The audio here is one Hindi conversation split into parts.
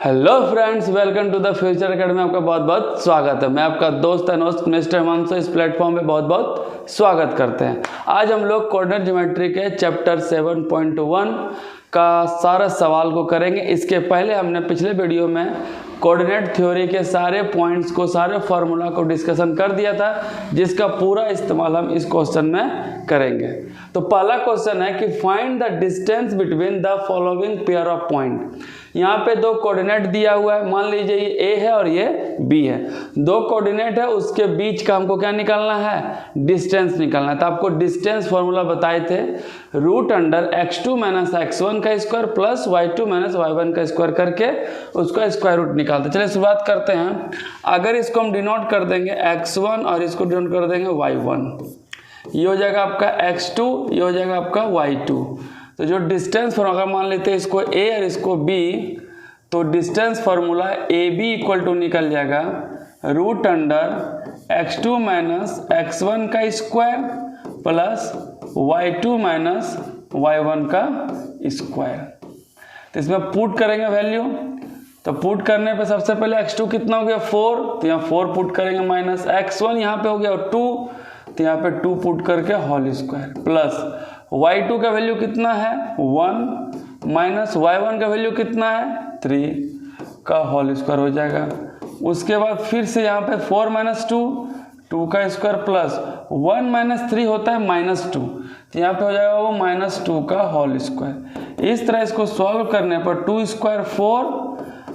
Hello friends, welcome to the future academy. आपका बहुत बहुत स्वागत है। मैं आपका दोस्त एंड मिस्टर हिमांशु इस प्लेटफॉर्म पे बहुत बहुत स्वागत करते हैं। आज हम लोग कोऑर्डिनेट ज्योमेट्री के चैप्टर 7.1 का सारा सवाल को करेंगे। इसके पहले हमने पिछले वीडियो में कोऑर्डिनेट थ्योरी के सारे पॉइंट्स को, सारे फार्मूला को डिस्कशन कर दिया था, जिसका पूरा इस्तेमाल हम इस क्वेश्चन में करेंगे। तो पहला क्वेश्चन है कि find the distance between the following pair of point. यहाँ पे दो कोऑर्डिनेट दिया हुआ है, मान लीजिए ये ए है और ये बी है। दो कोऑर्डिनेट है, उसके बीच का हमको क्या निकालना है? डिस्टेंस निकालना है। तो आपको डिस्टेंस फॉर्मूला बताए थे, root under x2 minus x1 का square plus y2 minus y1 का स्क्वायर करके उसका स्क्वायर रूट निकालते। चलिए शुरुआत करते हैं। अगर इसको हम डिनोट कर देंगे x1 और इसको डिनोट कर देंगे y1, ये हो जाएगा आपका x2, ये हो जाएगा आपका y2। तो जो डिस्टेंस फॉर्मूला मान लेते हैं इसको a और इसको b, तो distance formula A B equal to निकल जाएगा root under x2 minus x1 का square plus y2 minus y1 का स्क्वायर। तो इसमें पुट करेंगे वैल्यू। तो पुट करने पे सबसे पहले x2 कितना हो गया 4, तो यहाँ 4 पुट करेंगे, माइनस x1 यहाँ पे हो गया 2, तो यहाँ पे 2 पुट करके होल स्क्वायर प्लस y2 का वैल्यू कितना है 1 माइनस y1 का वैल्यू कितना है 3 का होल स्क्वायर हो जाएगा। उसके बाद फिर से यहाँ पे 4 माइनस 2 का स्क्वायर प्लस 1 माइनस 3 होता है माइनस 2, तो यहाँ पे हो जाएगा वो माइनस 2 का होल स्क्वायर। इस तरह इसको सॉल्व करने पर 2 स्क्वायर 4,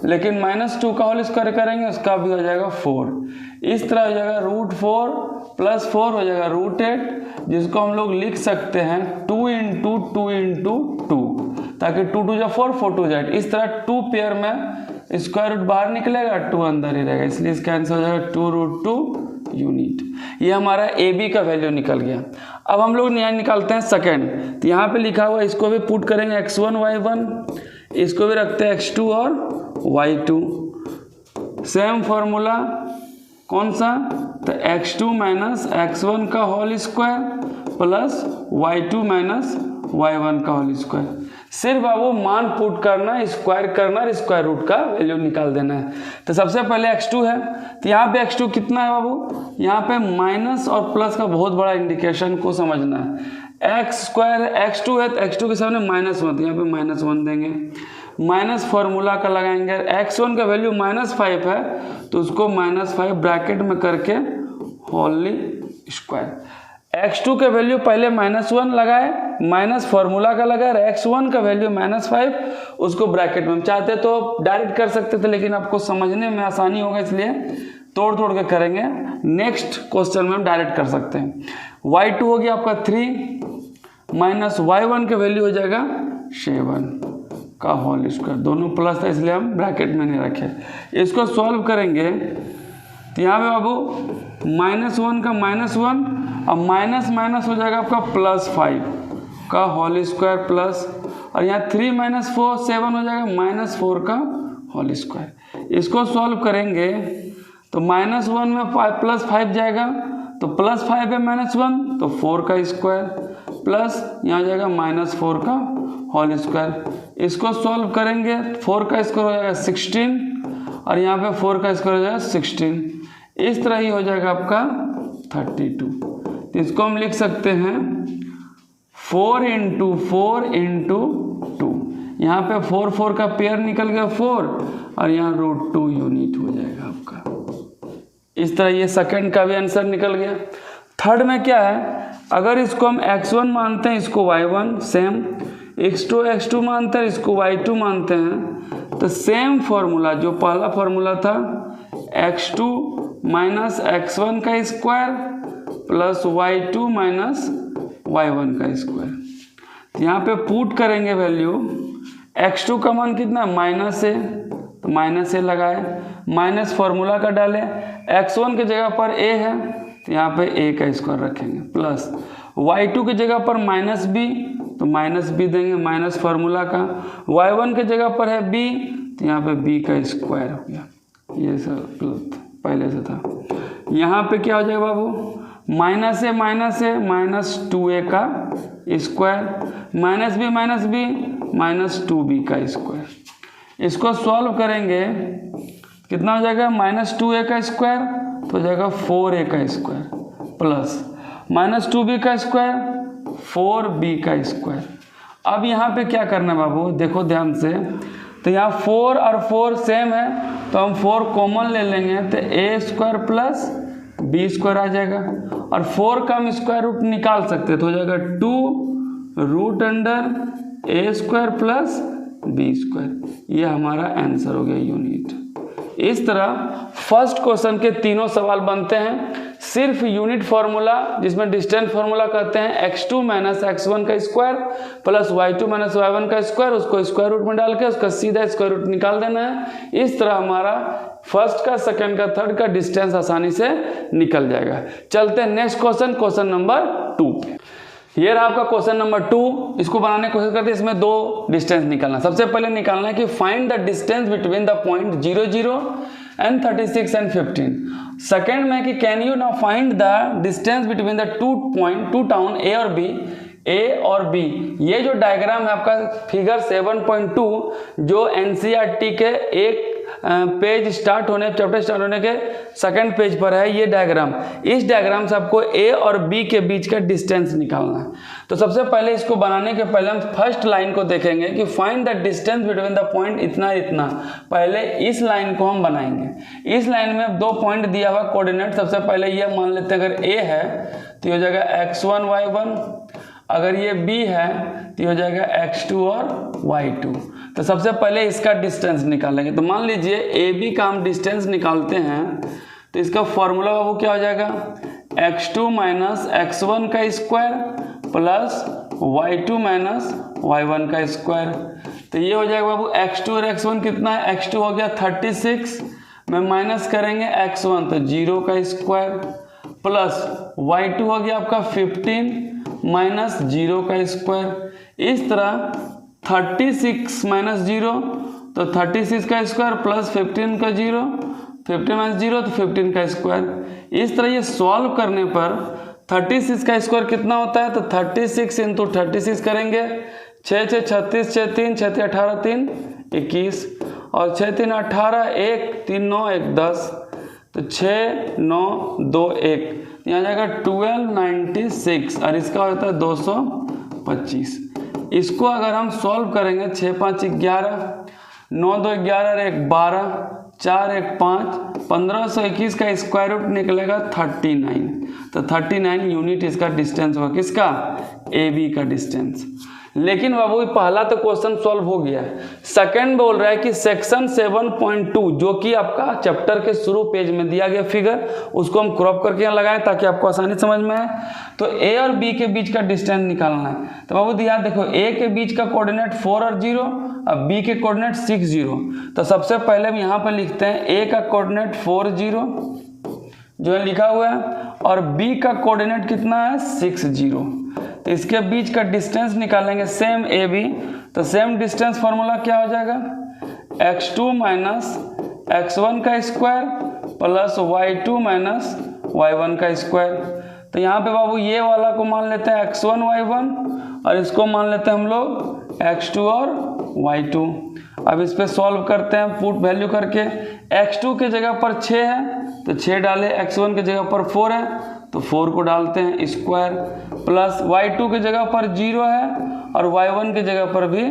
लेकिन माइनस 2 का होल स्क्वायर करेंगे उसका भी हो जाएगा 4। इस तरह हो जाएगा रूट 4 प्लस 4 हो जाएगा रूट 8, जिसको हम लोग लिख सकते हैं 2 इंटू 2 इंटू 2, ताकि 2 2 जा 4, 4 2 जा 8। इस तरह 2 पेयर में स्क्वायर रूट बाहर निकलेगा, 2 अंदर ही रहेगा, इसलिए इसका आंसर हो जाएगा 2 रूट 2 यूनिट। ये हमारा ए बी का वैल्यू निकल गया। अब हम लोग यहाँ निकालते हैं सेकेंड। तो यहाँ पे लिखा हुआ इसको भी पुट करेंगे x1 y1, इसको भी रखते हैं x2 और y2। सेम फॉर्मूला कौन सा? तो x2 माइनस x1 का whole square plus y2 minus y1 का होल स्क्वायर। सिर्फ बाबू मान पुट करना, स्क्वायर करना और स्क्वायर रूट का वैल्यू निकाल देना है। तो सबसे पहले x2 है, तो यहाँ पे x2 कितना है बाबू? यहाँ पे माइनस और प्लस का बहुत बड़ा इंडिकेशन को समझना है। x स्क्वायर x2 है, तो x2 के सामने माइनस 1, यहाँ पे माइनस 1 देंगे। माइनस फॉर्मूला का लगाएंगे, x1 का वैल्यू -5 है, तो उसको -5 ब्रैकेट में करके होल स्क्वायर। x2 का वैल्यू पहले -1 लगाए, माइनस फॉर्मूला का लगाए, x1 का वैल्यू -5, उसको ब्रैकेट में। हम चाहते तो डायरेक्ट कर सकते थे, लेकिन आपको समझने में आसानी होगा इसलिए तोड़ तोड़ के करेंगे। नेक्स्ट क्वेश्चन में हम डायरेक्ट कर सकते हैं। y2 हो गया आपका 3 माइनस y1 का वैल्यू हो जाएगा 7 का होल स्क्वायर। दोनों प्लस था इसलिए हम ब्रैकेट में नहीं रखे। इसको सॉल्व करेंगे तो यहाँ पे बाबू -1 का -1, अब माइनस माइनस हो जाएगा आपका +5 का होल स्क्वायर प्लस, और यहाँ 3 माइनस 4 7 हो जाएगा -4 का होल स्क्वायर। इसको सॉल्व करेंगे तो -1 में +5 जाएगा, तो +5 है -1 तो 4 का स्क्वायर प्लस यहाँ हो जाएगा -4 का होल स्क्वायर। इसको सॉल्व करेंगे 4 का स्क्वायर हो जाएगा 16, और यहाँ पे 4 का स्क्वायर हो जाएगा 16। इस तरह ही हो जाएगा आपका 32। तो इसको हम लिख सकते हैं 4 इंटू 4 इंटू 2। यहाँ पे 4 4 का पेयर निकल गया 4, और यहाँ रूट 2 यूनिट हो जाएगा आपका। इस तरह ये सेकंड का भी आंसर निकल गया। थर्ड में क्या है? अगर इसको हम x1 मानते हैं, इसको y1, सेम x2 मानते हैं, इसको y2 मानते हैं, तो सेम फॉर्मूला जो पहला फॉर्मूला था x2 माइनस x1 का square plus y2 minus y1 का स्क्वायर। तो यहाँ पे पुट करेंगे वैल्यू। x2 का मान कितना माइनस है, तो माइनस ए लगाए, माइनस फॉर्मूला का डाले, x1 की जगह पर a है तो यहाँ पे a का स्क्वायर रखेंगे, प्लस y2 की जगह पर -b तो -b देंगे, माइनस फार्मूला का, y1 की जगह पर है b तो यहाँ पे b का स्क्वायर हो गया। ये सब पहले से था। यहाँ पे क्या हो जाएगा बाबू? माइनस है -2a का स्क्वायर, -b -2b का स्क्वायर। इसको सॉल्व करेंगे कितना हो जाएगा, -2a का स्क्वायर तो हो जाएगा 4a का स्क्वायर प्लस -2b का स्क्वायर 4b का स्क्वायर। अब यहाँ पे क्या करना है बाबू, देखो ध्यान से, तो यहाँ 4 और 4 सेम है तो हम 4 कॉमन ले लेंगे तो a square plus b square आ जाएगा, और 4 का हम स्क्वायर रूट निकाल सकते तो हो जाएगा 2 root under a square plus b square. ये हमारा आंसर हो गया यूनिट। इस तरह फर्स्ट क्वेश्चन के तीनों सवाल बनते हैं सिर्फ यूनिट फार्मूला, जिसमें डिस्टेंस फार्मूला कहते हैं x2 माइनस x1 का square plus y2 minus y1 का स्क्वायर, उसको स्क्वायर रूट में डाल के उसका सीधा स्क्वायर रूट निकाल देना है। इस तरह हमारा फर्स्ट का, सेकंड का, थर्ड का डिस्टेंस आसानी से निकल जाएगा। चलते हैं नेक्स्ट क्वेश्चन, क्वेश्चन नंबर 2 पे। ये रहा आपका क्वेश्चन नंबर 2। इसको बनाने की कोशिश करते हैं, इसमें दो डिस्टेंस निकालना। सबसे पहले निकालना है कि find the distance between the point 0 0 and 36 and 15। Second में कि can you now find the distance between the two town A और बी। ए और बी, ये जो डायग्राम है आपका फिगर 7.2 जो एनसीईआरटी के एक पेज स्टार्ट होने, चैप्टर स्टार्ट होने के सेकंड पेज पर है ये डायग्राम। इस डायग्राम से आपको ए और बी के बीच का डिस्टेंस निकालना है। तो सबसे पहले इसको बनाने के पहले हम फर्स्ट लाइन को देखेंगे कि find the distance between the point इतना इतना। पहले इस लाइन को हम बनाएंगे। इस लाइन में दो पॉइंट दिया हुआ कोऑर्डिनेट। सबसे पहले ये मान लेते हैं अगर ए है तो हो जाएगा x1 y1, अगर ये b है तो हो जाएगा x2 और y2। तो सबसे पहले इसका डिस्टेंस निकालेंगे। तो मान लीजिए ए बी का हम डिस्टेंस निकालते हैं तो इसका फॉर्मूला बाबू क्या हो जाएगा, x2 माइनस x1 का square plus y2 minus y1 का स्क्वायर। तो ये हो जाएगा बाबू x2 और x1 कितना है, x2 हो गया 36 में माइनस करेंगे x1 तो 0 का स्क्वायर प्लस y2 हो गया आपका 15 माइनस 0 का स्क्वायर। इस तरह 36 माइनस 0 तो 36 का स्क्वायर प्लस 15 का 0, 15 माइनस 0 तो 15 का स्क्वायर। इस तरह ये सॉल्व करने पर 36 का स्क्वायर कितना होता है, तो 36 इंटू 36 करेंगे, 6 6 36, 6 3 6 3 18 3 21 और 6 3 18 1 3 9 1 10 तो 6 9 2 1 यहाँ जाएगा 1296 और इसका होता है 225। इसको अगर हम सॉल्व करेंगे 6 5 11 9 2 11 और 1 12 4 1 5 1521 का स्क्वायर रूट निकलेगा 39। तो 39 यूनिट इसका डिस्टेंस होगा, किसका, ए बी का डिस्टेंस। लेकिन बाबू पहला तो क्वेश्चन सॉल्व हो गया। सेकंड बोल रहा है कि सेक्शन 7.2 जो कि आपका चैप्टर के शुरू पेज में दिया गया फिगर, उसको हम क्रॉप करके यहाँ लगाएं ताकि आपको आसानी समझ में आए। तो ए और बी के बीच का डिस्टेंस निकालना है। तो बाबू ध्यान देखो, ए के बीच का कोऑर्डिनेट 4 और 0 और बी के कोऑर्डिनेट 6 0। तो सबसे पहले हम यहाँ पर लिखते हैं ए का कोऑर्डिनेट 4 0 जो है लिखा हुआ है और बी का कोऑर्डिनेट कितना है 6 0। तो इसके बीच का डिस्टेंस निकालेंगे सेम ए बी। तो सेम डिस्टेंस फार्मूला क्या हो जाएगा, x2 माइनस x1 का square plus y2 minus y1 का स्क्वायर। तो यहाँ पे बाबू ये वाला को मान लेते हैं x1 y1 और इसको मान लेते हैं हम लोग x2 और y2। अब इस पे सॉल्व करते हैं पुट वैल्यू करके। x2 के जगह पर 6 है तो 6 डाले, x1 के जगह पर 4 है तो 4 को डालते हैं स्क्वायर प्लस y2 के जगह पर 0 है और y1 के जगह पर भी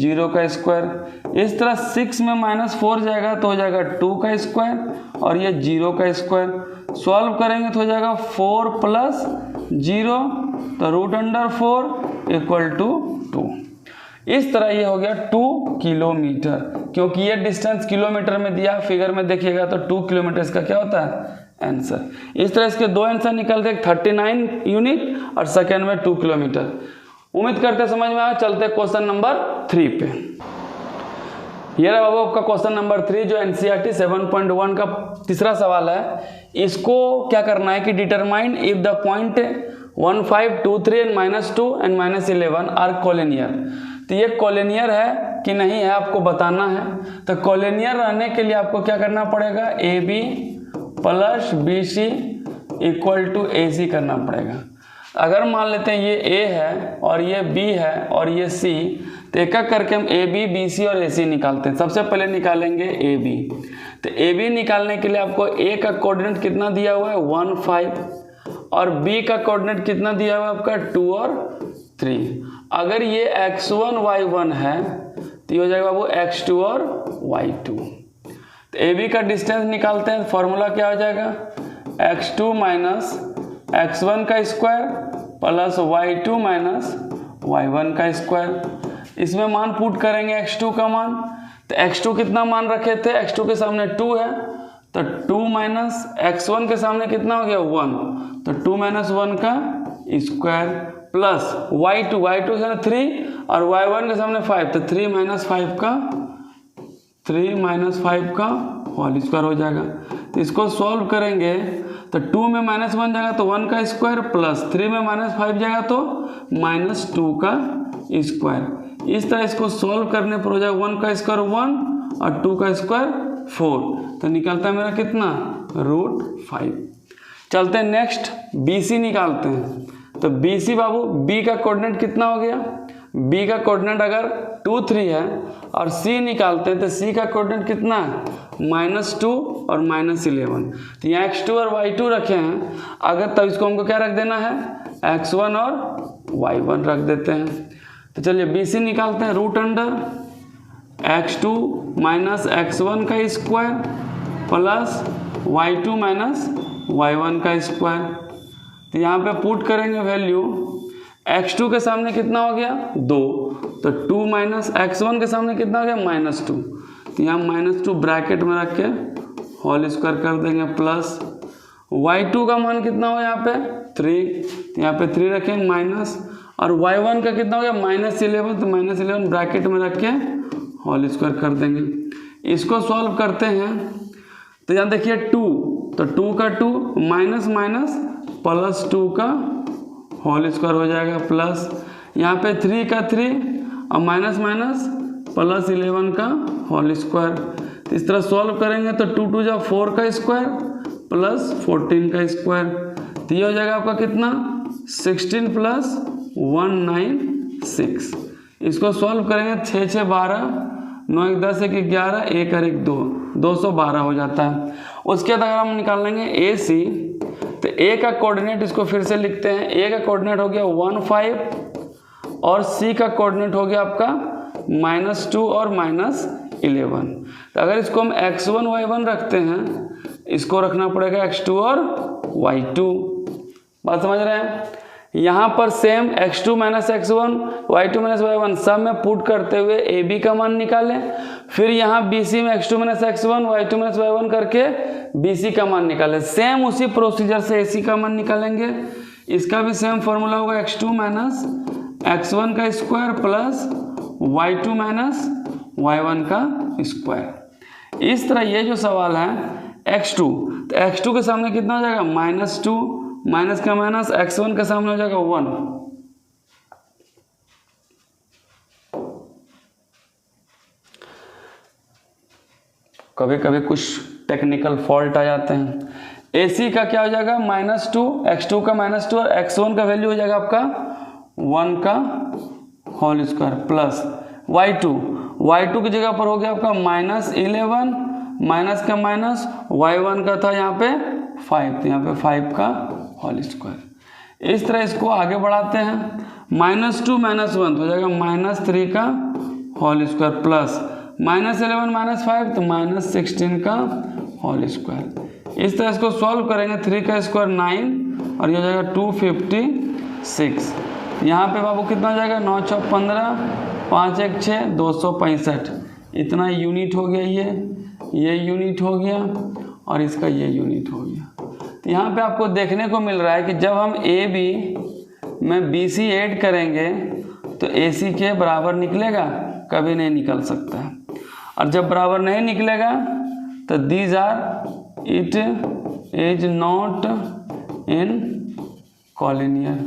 0 का स्क्वायर। इस तरह 6 में -4 जाएगा तो हो जाएगा 2 का स्क्वायर और ये 0 का स्क्वायर। सॉल्व करेंगे तो हो जाएगा 4 प्लस 0 तो रूट अंडर 4 इक्वल टू 2। इस तरह ये हो गया 2 किलोमीटर, क्योंकि ये डिस्टेंस किलोमीटर में दिया फिगर में देखिएगा तो 2 किलोमीटर इसका क्या होता है आंसर। इस तरह इसके दो आंसर निकलते हैं, 39 यूनिट और सेकेंड में 2 किलोमीटर। उम्मीद करते समझ में आया। चलते क्वेश्चन नंबर 3 पे। ये रहा बाबू आपका क्वेश्चन नंबर 3 जो एनसीईआरटी 7.1 का तीसरा सवाल है। इसको क्या करना है कि determine if the point 1 5 2 3 and -2 and -11 are collinear. तो ये कोलिनियर है कि नहीं है आपको बताना है। तो कोलिनियर रहने के लिए आपको क्या करना पड़ेगा, A B plus B C equal to A C करना पड़ेगा। अगर मान लेते हैं ये ए है और ये बी है और ये सी, तो एक एक करके हम ए बी, बी सी और ए सी निकालते हैं। सबसे पहले निकालेंगे ए बी। तो ए बी निकालने के लिए आपको ए का कोऑर्डिनेट कितना दिया हुआ है 1 5 और बी का कोऑर्डिनेट कितना दिया हुआ है आपका 2 और 3। अगर ये x1 y1 है तो ये हो जाएगा बाबू x2 और y2। तो ए बी का डिस्टेंस निकालते हैं। फॉर्मूला क्या हो जाएगा x2 माइनस x1 का square plus y2 minus y1 का स्क्वायर। इसमें मान पुट करेंगे x2 का मान। तो x2 कितना मान रखे थे, x2 के सामने 2 है तो 2 माइनस x1 के सामने कितना हो गया 1, तो 2 माइनस 1 का स्क्वायर प्लस y2 के सामने 3 और y1 के सामने 5 तो 3 माइनस 5 का होल स्क्वायर हो जाएगा। तो इसको सॉल्व करेंगे तो 2 में -1 जाएगा तो 1 का स्क्वायर प्लस 3 में -5 जाएगा तो -2 का स्क्वायर। इस तरह इसको सॉल्व करने पर हो जाएगा 1 का स्क्वायर 1 और 2 का स्क्वायर 4। तो निकलता है मेरा कितना √5। चलते हैं नेक्स्ट BC निकालते हैं। तो BC बाबू B का कोऑर्डिनेट कितना हो गया, B का कोऑर्डिनेट अगर 2 3 है और C निकालते हैं तो C का कोऑर्डिनेट कितना है -2 और -11। तो यहाँ x2 और y2 रखे हैं, अगर तब इसको हमको क्या रख देना है x1 और y1 रख देते हैं। तो चलिए BC निकालते हैं √x2 माइनस x1 का square plus y2 minus y1 का स्क्वायर। तो यहाँ पे पुट करेंगे वैल्यू, x2 के सामने कितना हो गया 2 तो 2 माइनस x1 के सामने कितना हो गया -2 तो यहाँ -2 ब्रैकेट में रख के होल स्क्वायर कर देंगे प्लस y2 का मान कितना हो यहाँ पे 3 तो यहाँ पे 3 रखेंगे माइनस और y1 का कितना हो गया -11 तो -11 ब्रैकेट में रख के होल स्क्वायर कर देंगे। इसको सॉल्व करते हैं तो यहाँ देखिए 2 तो 2 का 2 माइनस माइनस प्लस 2 का होल स्क्वायर हो जाएगा प्लस यहाँ पे 3 का 3 और माइनस माइनस प्लस 11 का होल स्क्वायर। तो इस तरह सॉल्व करेंगे तो 2 2 जा 4 का स्क्वायर प्लस 14 का स्क्वायर। तो ये हो जाएगा आपका कितना 16 प्लस 196। इसको सॉल्व करेंगे 6 6 12 9 1 10 1 11 1 और 1 2 212 हो जाता है। उसके बाद अगर हम निकाल लेंगे AC तो A का कोऑर्डिनेट इसको फिर से लिखते हैं। A का कोऑर्डिनेट हो गया 1 5 और C का कोऑर्डिनेट हो गया आपका -2 और -11। तो अगर इसको हम x1 y1 रखते हैं, इसको रखना पड़ेगा x2 और y2। बात समझ रहे हैं। यहाँ पर same x2 minus x1 y2 minus y1 सब में पुट करते हुए AB का मान निकालें, फिर यहाँ BC में x2 minus x1 y2 minus y1 करके BC का मान निकालें। सेम उसी प्रोसीजर से AC का मान निकालेंगे। इसका भी सेम फॉर्मूला होगा x2 माइनस x1 का square plus y2 minus y1 का स्क्वायर। इस तरह ये जो सवाल है x2 तो x2 के सामने कितना हो जाएगा -2 माइनस का माइनस x1 के सामने हो जाएगा 1। कभी कभी कुछ टेक्निकल फॉल्ट आ जाते हैं। AC का क्या हो जाएगा -2 x2 का -2 और x1 का वैल्यू हो जाएगा आपका 1 का होल स्क्वायर प्लस y2 की जगह पर हो गया आपका -11 माइनस का माइनस y1 का था यहाँ पे 5 तो यहाँ पे 5 का होल स्क्वायर। इस तरह इसको आगे बढ़ाते हैं -2 -1 तो हो जाएगा -3 का होल स्क्वायर प्लस -11 -5 तो -16 का होल स्क्वायर। इस तरह इसको सॉल्व करेंगे 3 का स्क्वायर 9 और ये हो जाएगा 256। यहाँ पे बाबू कितना हो जाएगा 9 6 15 5 1 6 265। इतना यूनिट हो गया, ये यूनिट हो गया और इसका ये यूनिट हो गया। तो यहाँ पे आपको देखने को मिल रहा है कि जब हम AB में BC ऐड करेंगे तो AC के बराबर निकलेगा, कभी नहीं निकल सकता है। और जब बराबर नहीं निकलेगा तो these are it is not in collinear,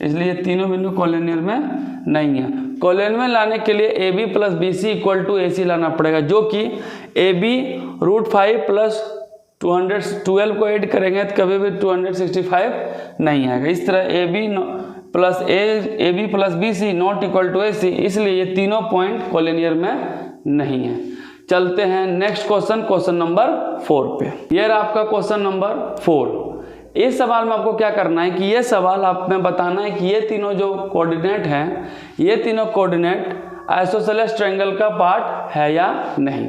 इसलिए तीनों बिंदु कॉलिनियर में नहीं है। कॉलिनियर में लाने के लिए AB plus BC equal to AC लाना पड़ेगा, जो कि AB √5 प्लस 212 को ऐड करेंगे तो कभी भी 265 नहीं आएगा। इस तरह plus A B plus B C not equal to A C, इसलिए ये तीनों पॉइंट कोलिनियर में नहीं है। चलते हैं नेक्स्ट क्वेश्चन, क्वेश्चन नंबर 4 पे। ये रहा आपका क्वेश्चन नंबर 4। इस सवाल में आपको क्या करना है कि ये सवाल आप में बताना है कि ये तीनों जो कोऑर्डिनेट हैं, ये तीनों कोऑर्डिनेट आइसोसेलेस ट्रायंगल का पार्ट है या नहीं।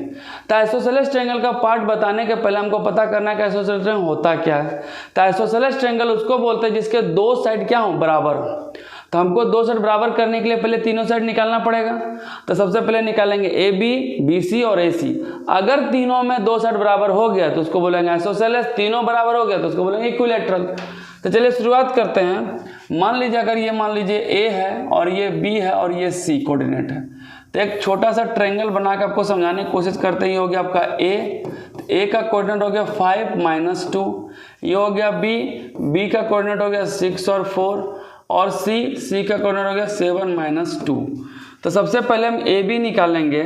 तो आइसोसेलेस ट्रायंगल का पार्ट बताने के पहले हमको पता करना है कि आइसोसेलेस ट्रायंगल होता क्या है। तो आइसोसेलेस ट्रायंगल उसको बोलते हैं जिसके दो साइड क्या हो, बराबर हो। तो हमको दो साइड बराबर करने के लिए पहले तीनों साइड निकालना पड़ेगा। तो सबसे पहले निकालेंगे ए बी, बी सी और ए सी। अगर तीनों में दो साइड बराबर हो गया तो उसको बोलेंगे आइसोसेलेस, तीनों बराबर हो गया तो उसको बोलेंगे इक्विलैटरल। तो चलिए शुरुआत करते हैं। मान लीजिए अगर ये मान लीजिए ए है और ये बी है और ये सी कोऑर्डिनेट है, तो एक छोटा सा ट्रायंगल बना के आपको समझाने की कोशिश करते ही हो गया आपका ए। तो ए का कोऑर्डिनेट हो गया 5 - 2, ये हो गया बी, बी का कोऑर्डिनेट हो गया 6 और 4, और सी का कोऑर्डिनेट हो गया 7 - 2। तो सबसे पहले हम ए बी निकालेंगे।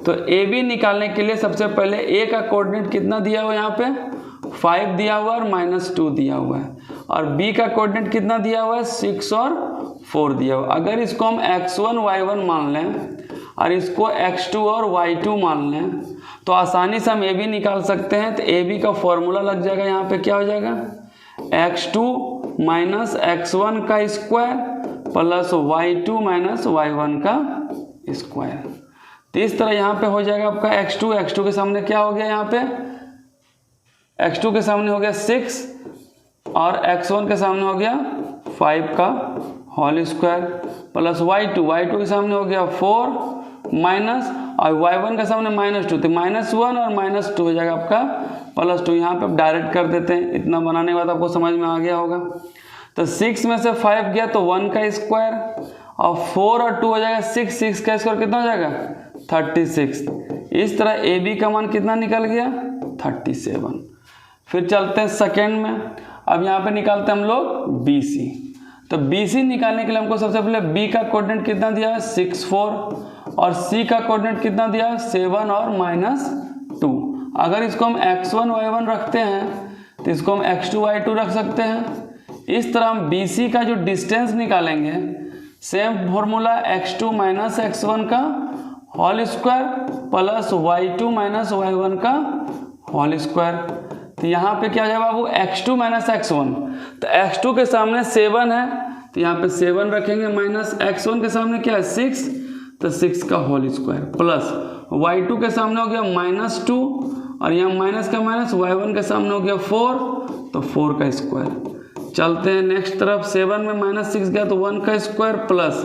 तो ए बी निकालने के लिए सबसे पहले ए का कोऑर्डिनेट कितना दिया हुआ है, यहाँ पे 5 दिया हुआ है और -2 दिया हुआ है, और बी का कोऑर्डिनेट कितना दिया हुआ है 6 और 4 दिया हुआ। अगर इसको हम x1 y1 मान लें और इसको x2 और y2 मान लें तो आसानी से हम ए बी निकाल सकते हैं। तो ए बी का फॉर्मूला लग जाएगा, यहाँ पे क्या हो जाएगा x2 माइनस x1 का square plus y2 minus y1 का स्क्वायर। तो इस तरह यहाँ पे हो जाएगा आपका x2 के सामने क्या हो गया, यहाँ पे x2 के सामने हो गया 6 और x1 के सामने हो गया 5 का होल स्क्वायर प्लस y2 के सामने हो गया 4 माइनस और y1 के सामने -2, तो -1 और -2 हो जाएगा आपका +2। यहाँ पे आप डायरेक्ट कर देते हैं, इतना बनाने के बाद आपको समझ में आ गया होगा। तो 6 में से 5 गया तो 1 का स्क्वायर और 4 और 2 हो जाएगा 6 का स्क्वायर कितना हो जाएगा 36। इस तरह ए बी का मान कितना निकल गया 37। फिर चलते हैं सेकेंड में। अब यहाँ पे निकालते हैं हम लोग बी सी। तो बी सी निकालने के लिए हमको सबसे पहले बी का कोऑर्डिनेट कितना दिया है 6 4 और सी का कोऑर्डिनेट कितना दिया है 7 और -2। अगर इसको हम x1 y1 रखते हैं तो इसको हम x2 y2 रख सकते हैं। इस तरह हम बी सी का जो डिस्टेंस निकालेंगे same formula x2 minus x1 का whole square plus y2 minus y1 का होल स्क्वायर। तो यहाँ पे क्या हो जाएगा बाबू x2 माइनस x1। तो x2 के सामने 7 है तो यहाँ पे 7 रखेंगे माइनस x1 के सामने क्या है 6, तो 6 का होल स्क्वायर प्लस y2 के सामने हो गया -2 और यहाँ माइनस का माइनस y1 के सामने हो गया 4, तो 4 का स्क्वायर। चलते हैं नेक्स्ट तरफ। 7 में -6 गया तो 1 का स्क्वायर प्लस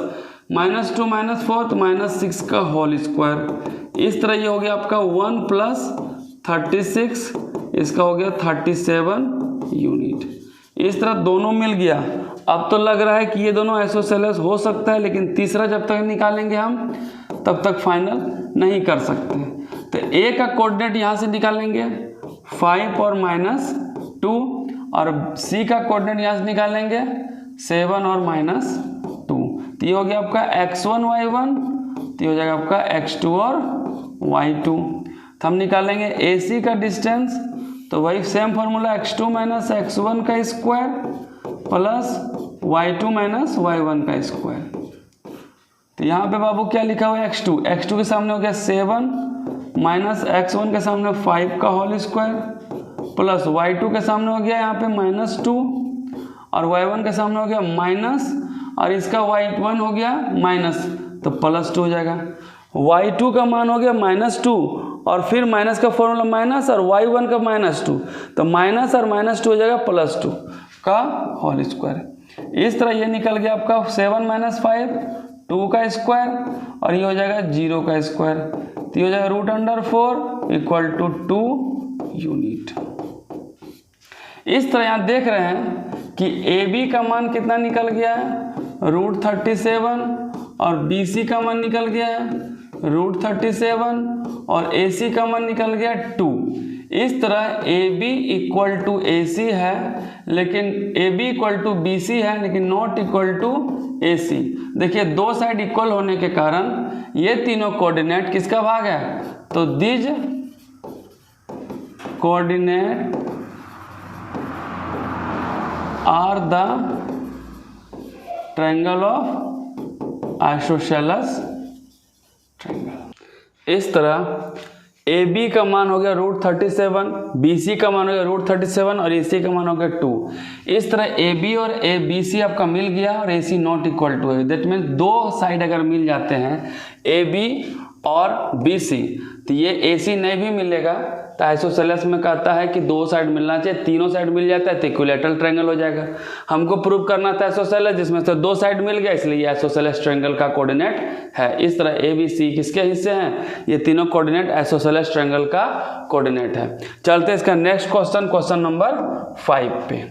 -2 -4 तो -6 का होल स्क्वायर। इस तरह ये हो गया आपका 1 प्लस 36, इसका हो गया 37 यूनिट। इस तरह दोनों मिल गया। अब तो लग रहा है कि ये दोनों आइसोसेलेस हो सकता है, लेकिन तीसरा जब तक निकालेंगे हम तब तक फाइनल नहीं कर सकते। तो ए का कोऑर्डिनेट यहाँ से निकालेंगे 5 और -2 और सी का कोऑर्डिनेट यहाँ से निकालेंगे 7 और -2। तो ये हो गया आपका x1 y1, तो ये हो जाएगा आपका x2 और y2। तो हम निकालेंगे ए सी का डिस्टेंस, तो वही same formula x2 minus x1 का square plus y2 minus y1 का स्क्वायर। तो यहाँ पे बाबू क्या लिखा हुआ है x2 के सामने हो गया 7 माइनस x1 के सामने 5 का होल स्क्वायर प्लस y2 के सामने हो गया यहाँ पे -2 और y1 के सामने हो गया माइनस और इसका y1 हो गया माइनस, तो +2 हो जाएगा। y2 का मान हो गया -2 और फिर माइनस का फॉर्मूला माइनस और y1 का -2, तो माइनस और -2 हो जाएगा +2 का होल स्क्वायर। इस तरह ये निकल गया आपका 7 - 5 2 का स्क्वायर और ये हो जाएगा 0 का स्क्वायर, तो ये हो जाएगा √4 = 2 यूनिट। इस तरह यहाँ देख रहे हैं कि ए बी का मान कितना निकल गया है √37 और बी सी का मान निकल गया है √37 और ए सी का मान निकल गया 2। इस तरह A B equal to A C है, लेकिन A B equal to B C है लेकिन not equal to A C. देखिए दो साइड इक्वल होने के कारण ये तीनों कोऑर्डिनेट किसका भाग है, तो these coordinate are the triangle of isosceles triangle. इस तरह AB का मान हो गया √37, BC का मान हो गया √37 और AC का मान हो गया 2। इस तरह AB और ABC आपका मिल गया और AC नॉट इक्वल टू है। दैट मीन्स दो साइड अगर मिल जाते हैं AB और BC तो ये AC नहीं भी मिलेगा तो आइसोसेलेस में कहता है कि दो साइड मिलना चाहिए, तीनों साइड मिल जाता है तो इक्विलैटरल ट्रायंगल हो जाएगा। हमको प्रूव करना था आइसोसेलेस जिसमें से दो साइड मिल गया, इसलिए ये आइसोसेलेस ट्रायंगल का कोऑर्डिनेट है। इस तरह ABC किसके हिस्से हैं, ये तीनों कोऑर्डिनेट आइसोसेलेस ट्रायंगल का कोऑर्डिनेट है। चलते हैं इसका नेक्स्ट क्वेश्चन, क्वेश्चन नंबर 5 पे।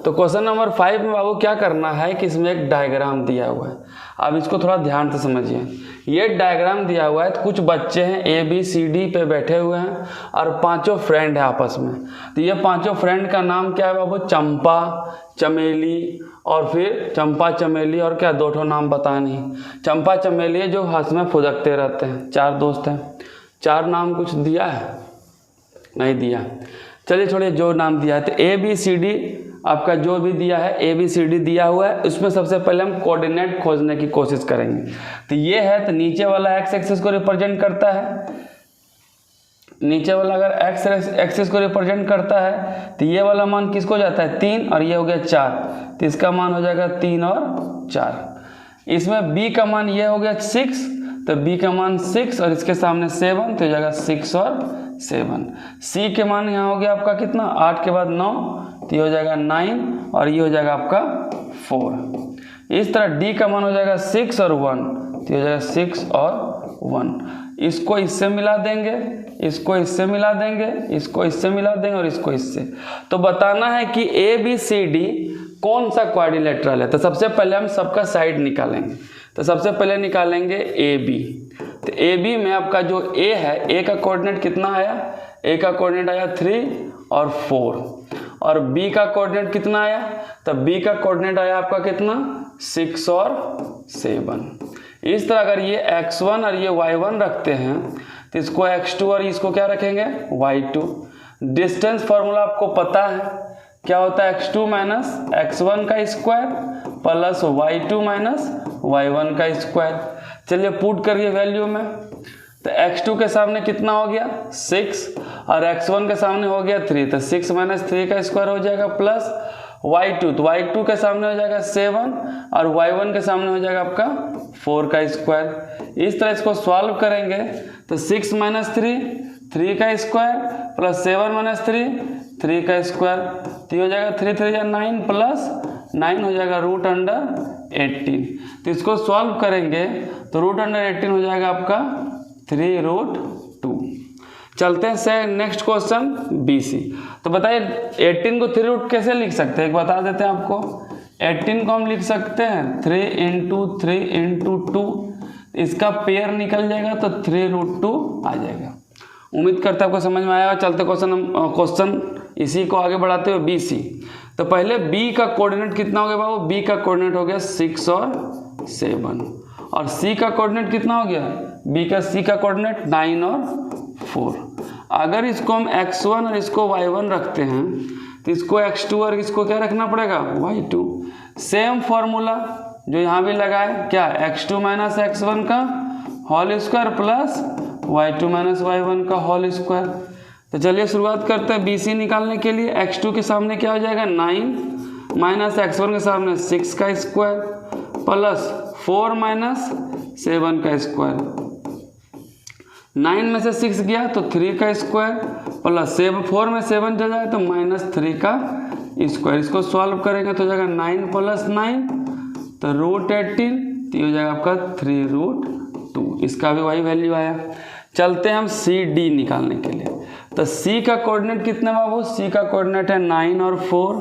तो क्वेश्चन नंबर 5 में बाबू क्या करना है कि इसमें एक डायग्राम दिया हुआ है। अब इसको थोड़ा ध्यान से समझिए। ये डायग्राम दिया हुआ है तो कुछ बच्चे हैं ABCD पे बैठे हुए हैं और पांचों फ्रेंड है आपस में। तो ये पांचों फ्रेंड का नाम क्या है बाबू, चंपा, चमेली और फिर चंपा, चमेली और क्या, दो ठो नाम पता नहीं। चंपा चमेली जो हंस में फुदकते रहते हैं, चार दोस्त हैं। चार नाम कुछ दिया है, नहीं दिया। चलिए छोड़िए, जो नाम दिया है तो ABCD आपका जो भी दिया है ABCD दिया हुआ है, उसमें सबसे पहले हम कोऑर्डिनेट खोजने की कोशिश करेंगे। तो ये है तो नीचे वाला x एक्सिस को रिप्रेजेंट करता है, नीचे वाला अगर x एक्सिस को रिप्रेजेंट करता है तो ये वाला मान किसको जाता है, 3 और ये हो गया 4, तो इसका मान हो जाएगा 3 और 4। इसमें b का मान ये हो गया 6, तो b का मान 6 और इसके सामने 7 तो हो जाएगा 6 और 7। c के मान यहाँ हो गया आपका कितना, 8 के बाद 9 तो ये हो जाएगा 9 और ये हो जाएगा आपका 4। इस तरह d का मान हो जाएगा 6 और 1 तो ये हो जाएगा 6 और 1। इसको इससे मिला देंगे, इसको इससे मिला देंगे, इसको इससे मिला देंगे और इसको इससे। तो बताना है कि ABCD कौन सा क्वाड्रिलेटरल है। तो सबसे पहले हम सबका साइड निकालेंगे। तो सबसे पहले निकालेंगे AB। तो AB में आपका जो A है, A का कोऑर्डिनेट कितना आया, A का कोऑर्डिनेट आया 3 और 4 और B का कोऑर्डिनेट कितना आया, तो B का कोऑर्डिनेट आया आपका कितना, 6 और 7। इस तरह अगर ये x1 और ये y1 रखते हैं तो इसको x2 और इसको क्या रखेंगे, y2। डिस्टेंस फॉर्मूला आपको पता है क्या होता है, x2 माइनस x1 का square plus y2 minus y1 का स्क्वायर। चलिए पुट करिए वैल्यू में। तो x2 के सामने कितना हो गया 6 और x1 के सामने हो गया 3, तो 6 माइनस 3 का स्क्वायर हो जाएगा प्लस y2, तो y2 के सामने हो जाएगा 7 और y1 के सामने हो जाएगा आपका 4 का स्क्वायर। इस तरह इसको सॉल्व करेंगे तो 6 माइनस 3 का स्क्वायर प्लस 7 माइनस 3 का स्क्वायर, तो ये हो जाएगा 3 3 या 9 प्लस 9 हो जाएगा √18। तो इसको सॉल्व करेंगे तो √18 हो जाएगा आपका 3√2। चलते हैं से नेक्स्ट क्वेश्चन BC। तो बताइए 18 को 3 कैसे लिख सकते हैं, एक बता देते हैं आपको। 18 को हम लिख सकते हैं 3 × 3 × 2, इसका पेयर निकल जाएगा तो 3√2 आ जाएगा। उम्मीद करते हैं आपको समझ में आएगा। चलते क्वेश्चन इसी को आगे बढ़ाते हुए BC। तो पहले B का कोऑर्डिनेट कितना हो गया बाबू, B का कोऑर्डिनेट हो गया 6 और 7 और C का कोऑर्डिनेट कितना हो गया, C का कोऑर्डिनेट 9 और 4। अगर इसको हम x1 और इसको y1 रखते हैं तो इसको x2 और इसको क्या रखना पड़ेगा, y2। सेम फॉर्मूला जो यहाँ भी लगा है, क्या, x2 माइनस x1 का whole square plus y2 minus y1 का होल स्क्वायर। तो चलिए शुरुआत करते हैं BC निकालने के लिए। x2 के सामने क्या हो जाएगा 9 माइनस x1 के सामने 6 का स्क्वायर प्लस 4 माइनस 7 का स्क्वायर। 9 में से 6 गया तो 3 का स्क्वायर प्लस 4 में 7 चला जाए तो -3 का स्क्वायर। इसको सॉल्व करेंगे तो हो जाएगा 9 प्लस 9 तो √18, तो ये हो जाएगा आपका 3√2। इसका भी वही वैल्यू आया। चलते हैं हम CD निकालने के लिए। तो C का कोऑर्डिनेट कितना बाबू, C का कोऑर्डिनेट है 9 और 4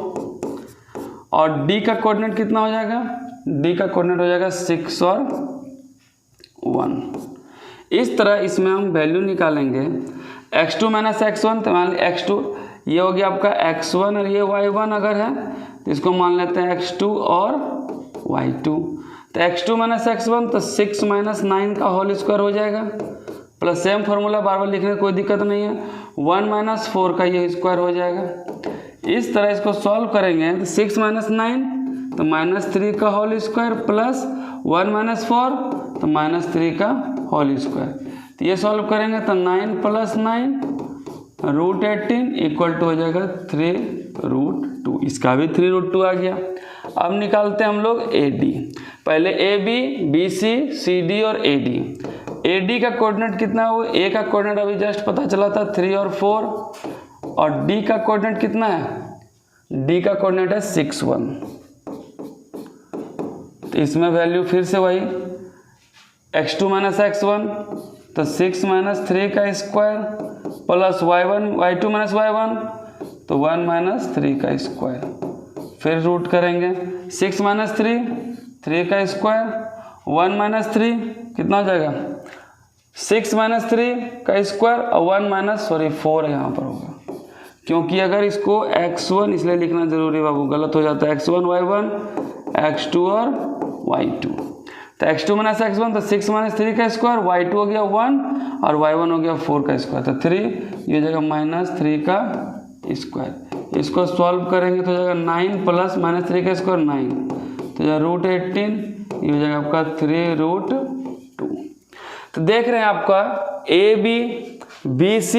और D का कोऑर्डिनेट कितना हो जाएगा, D का कोऑर्डिनेट हो जाएगा 6 और 1। इस तरह इसमें हम वैल्यू निकालेंगे x2 माइनस x1, तो मान लीजिए x2 ये हो गया आपका x1 और ये y1 अगर है तो इसको मान लेते हैं x2 और y2। तो x2 माइनस x1 तो 6 माइनस 9 का होल स्क्वायर हो जाएगा प्लस सेम फॉर्मूला बार बार लिखने में कोई दिक्कत नहीं है, 1 माइनस 4 का ये स्क्वायर हो जाएगा। इस तरह इसको सॉल्व करेंगे तो 6 माइनस 9 तो -3 का होल स्क्वायर प्लस 1 - 4 तो -3 का होल स्क्वायर। तो ये सॉल्व करेंगे तो 9 + 9 √18 इक्वल टू हो जाएगा 3√2। इसका भी 3√2 आ गया। अब निकालते हैं हम लोग AD। पहले AB, BC, CD और AD। AD का कोऑर्डिनेट कितना है? वो A का कोऑर्डिनेट अभी जस्ट पता चला था 3 और 4, और D का कोऑर्डिनेट कितना है? D का कोऑर्डिनेट है 6, 1। तो इसमें वैल्यू फिर से वही x2 - x1 तो 6 - 3 का स्क्वायर प्लस y2 - y1 तो 1 - 3 का स्क्वायर। फिर रूट करेंगे 6 - 3 3 का स्क्वायर 1 - 3 कितना हो जाएगा? 6 - 3 का स्क्वायर और 4 यहाँ पर होगा, क्योंकि अगर इसको x1 इसलिए लिखना जरूरी बाबू, गलत हो जाता है। x1 y1 x2 और y2। तो x2 - x1 तो 6 - 3 का स्क्वायर, y2 हो गया 1 और y1 हो गया 4 का स्क्वायर, तो 3 ये जगह -3 का स्क्वायर। इसको सॉल्व करेंगे तो जाएगा 9 प्लस -3 का स्क्वायर 9 तो √18 ये हो जाएगा आपका 3√2। तो देख रहे हैं आपका AB, BC,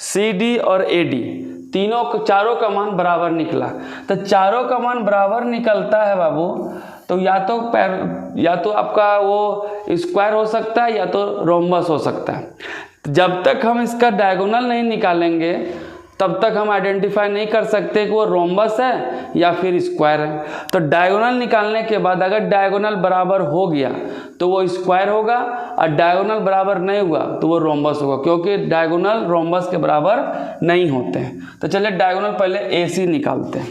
CD और AD चारों का मान बराबर निकला। तो चारों का मान बराबर निकलता है बाबू, तो या तो आपका वो स्क्वायर हो सकता है या तो रोम्बस हो सकता है। जब तक हम इसका डायगोनल नहीं निकालेंगे तब तक हम आइडेंटिफाई नहीं कर सकते कि वो रोम्बस है या फिर स्क्वायर है। तो डायगोनल निकालने के बाद अगर डायगोनल बराबर हो गया तो वो स्क्वायर होगा, और डायगोनल बराबर नहीं हुआ तो वो रोम्बस होगा, क्योंकि डायगोनल रोम्बस के बराबर नहीं होते हैं। तो चलिए डायगोनल पहले AC निकालते हैं।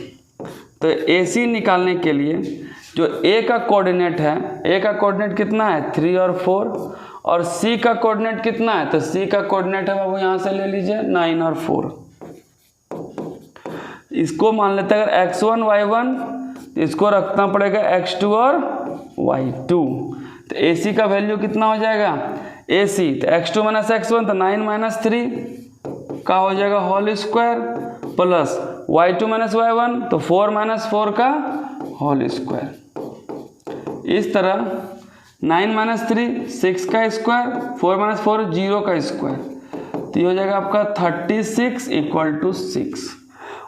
तो AC निकालने के लिए जो A का कोऑर्डिनेट है, A का कोऑर्डिनेट कितना है? 3 और 4, और C का कोऑर्डिनेट कितना है? तो C का कोऑर्डिनेट है बाबू यहाँ से ले लीजिए 9 और 4। इसको मान लेते हैं अगर x1 y1, इसको रखना पड़ेगा x2 और y2। तो AC का वैल्यू कितना हो जाएगा? AC तो x2 - x1 तो 9 - 3 का हो जाएगा whole square plus y2 - y1 तो 4 - 4 का होल स्क्वायर। इस तरह 9 - 3 6 का स्क्वायर, 4 - 4 0 का स्क्वायर, तो ये हो जाएगा आपका 36 इक्वल टू 6।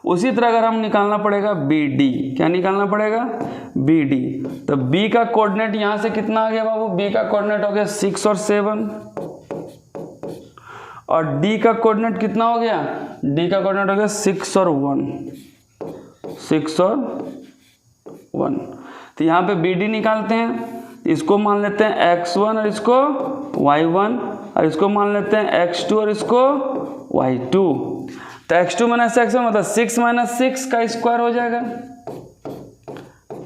उसी तरह अगर हम निकालना पड़ेगा BD, क्या निकालना पड़ेगा? BD। तो B का कोऑर्डिनेट यहाँ से कितना आ गया बाबू? B का कोऑर्डिनेट हो गया 6 और 7, और D का कोऑर्डिनेट कितना हो गया? D का कोऑर्डिनेट हो गया 6 और 1, 6 और 1। तो यहाँ पे BD निकालते हैं, इसको मान लेते हैं x1 और इसको y1, और इसको मान लेते हैं x2 और इसको y2। तो x2 - x1 मतलब 6 - 6 का स्क्वायर हो जाएगा,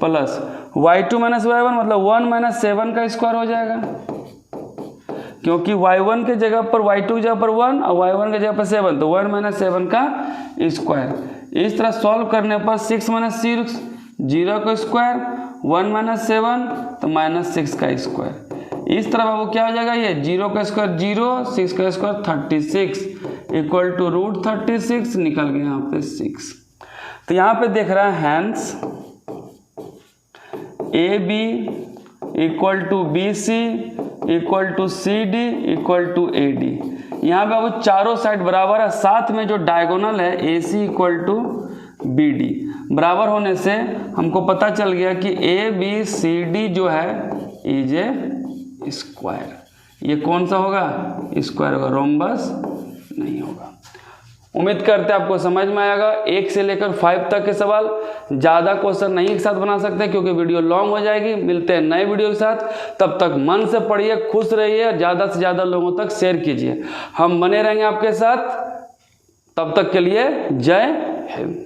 प्लस y2 - y1 मतलब 1 - 7 का स्क्वायर हो जाएगा, क्योंकि y1 के जगह पर y2 की जगह पर 1 और y1 की जगह पर 7, तो 1 - 7 का स्क्वायर। इस तरह सॉल्व करने पर 6 - 6 0 का स्क्वायर, 1 - 7 तो -6 का स्क्वायर। इस तरह बाबू क्या हो जाएगा? ये 0 का स्क्वायर 0, 6 का स्क्वायर 36 इक्वल टू √36 निकल गया यहाँ पे 6। तो यहाँ पे देख रहा है hence AB equal to BC equal to CD equal to AD। यहाँ पे बाबू चारों साइड बराबर है, साथ में जो डायगोनल है AC इक्वल टू BD बराबर होने से हमको पता चल गया कि ABCD जो है इज ए स्क्वायर। ये कौन सा होगा? स्क्वायर होगा, रोम्बस नहीं होगा। उम्मीद करते हैं आपको समझ में आएगा। 1 से लेकर 5 तक के सवाल, ज़्यादा क्वेश्चन नहीं एक साथ बना सकते क्योंकि वीडियो लॉन्ग हो जाएगी। मिलते हैं नए वीडियो के साथ, तब तक मन से पढ़िए, खुश रहिए, ज़्यादा से ज़्यादा लोगों तक शेयर कीजिए। हम बने रहेंगे आपके साथ, तब तक के लिए जय हिंद।